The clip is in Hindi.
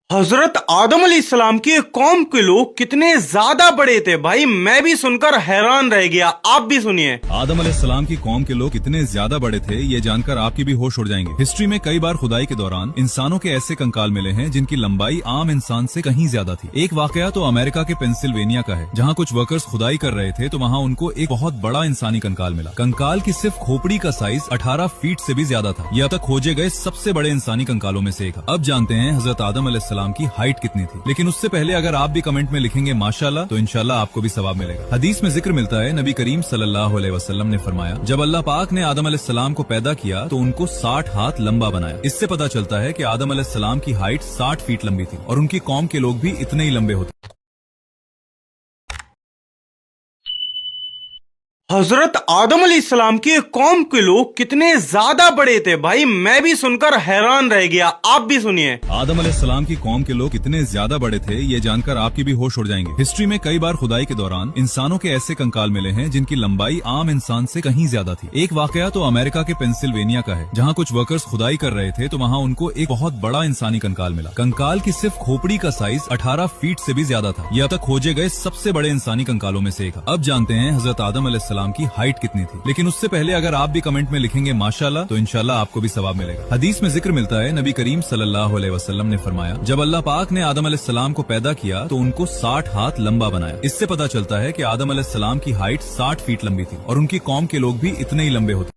हजरत आदम अलैहिस्सलाम की कौम के लोग कितने ज्यादा बड़े थे भाई, मैं भी सुनकर हैरान रह गया। आप भी सुनिए। आदम अलैहिस्सलाम की कौम के लोग इतने ज्यादा बड़े थे, ये जानकर आपकी भी होश उड़ जाएंगे। हिस्ट्री में कई बार खुदाई के दौरान इंसानों के ऐसे कंकाल मिले हैं जिनकी लंबाई आम इंसान से कहीं ज्यादा थी। एक वाकया तो अमेरिका के पेंसिल्वेनिया का है, जहाँ कुछ वर्कर्स खुदाई कर रहे थे तो वहाँ उनको एक बहुत बड़ा इंसानी कंकाल मिला। कंकाल की सिर्फ खोपड़ी का साइज 18 फीट से भी ज्यादा था। यह अब तक खोजे गए सबसे बड़े इंसानी कंकालों में से एक। अब जानते हैं हजरत आदम अलैहिस्सलाम की हाइट कितनी थी। लेकिन उससे पहले अगर आप भी कमेंट में लिखेंगे माशाल्लाह, तो इंशाल्लाह आपको भी सवाब मिलेगा। हदीस में जिक्र मिलता है, नबी करीम सल्लल्लाहु अलैहि वसल्लम ने फरमाया, जब अल्लाह पाक ने आदम अलैहिस्सलाम को पैदा किया तो उनको 60 हाथ लंबा बनाया। इससे पता चलता है कि आदम अलैहिस्सलाम की हाइट 60 फीट लंबी थी और उनकी कौम के लोग भी इतने ही लंबे होते। हजरत आदम अलैहिस्सलाम की कौम के लोग कितने ज्यादा बड़े थे भाई, मैं भी सुनकर हैरान रह गया। आप भी सुनिए। आदम अलैहिस्सलाम की कौम के लोग इतने ज्यादा बड़े थे, ये जानकर आपकी भी होश उड़ जाएंगे। हिस्ट्री में कई बार खुदाई के दौरान इंसानों के ऐसे कंकाल मिले हैं जिनकी लंबाई आम इंसान से कहीं ज्यादा थी। एक वाकया तो अमेरिका के पेंसिल्वेनिया का है, जहाँ कुछ वर्कर्स खुदाई कर रहे थे तो वहाँ उनको एक बहुत बड़ा इंसानी कंकाल मिला। कंकाल की सिर्फ खोपड़ी का साइज 18 फीट से भी ज्यादा था। यह अब तक खोजे गए सबसे बड़े इंसानी कंकालों में से एक। अब जानते हैं हजरत आदम अलैहिस्सलाम की हाइट कितनी थी। लेकिन उससे पहले अगर आप भी कमेंट में लिखेंगे माशाल्लाह, तो इंशाल्लाह आपको भी सवाब मिलेगा। हदीस में जिक्र मिलता है, नबी करीम सल्लल्लाहु अलैहि वसल्लम ने फरमाया, जब अल्लाह पाक ने आदम अलैहिस्सलाम को पैदा किया तो उनको 60 हाथ लंबा बनाया। इससे पता चलता है कि आदम अलैहिस्सलाम की हाइट 60 फीट लंबी थी और उनकी कौम के लोग भी इतने ही लंबे होते।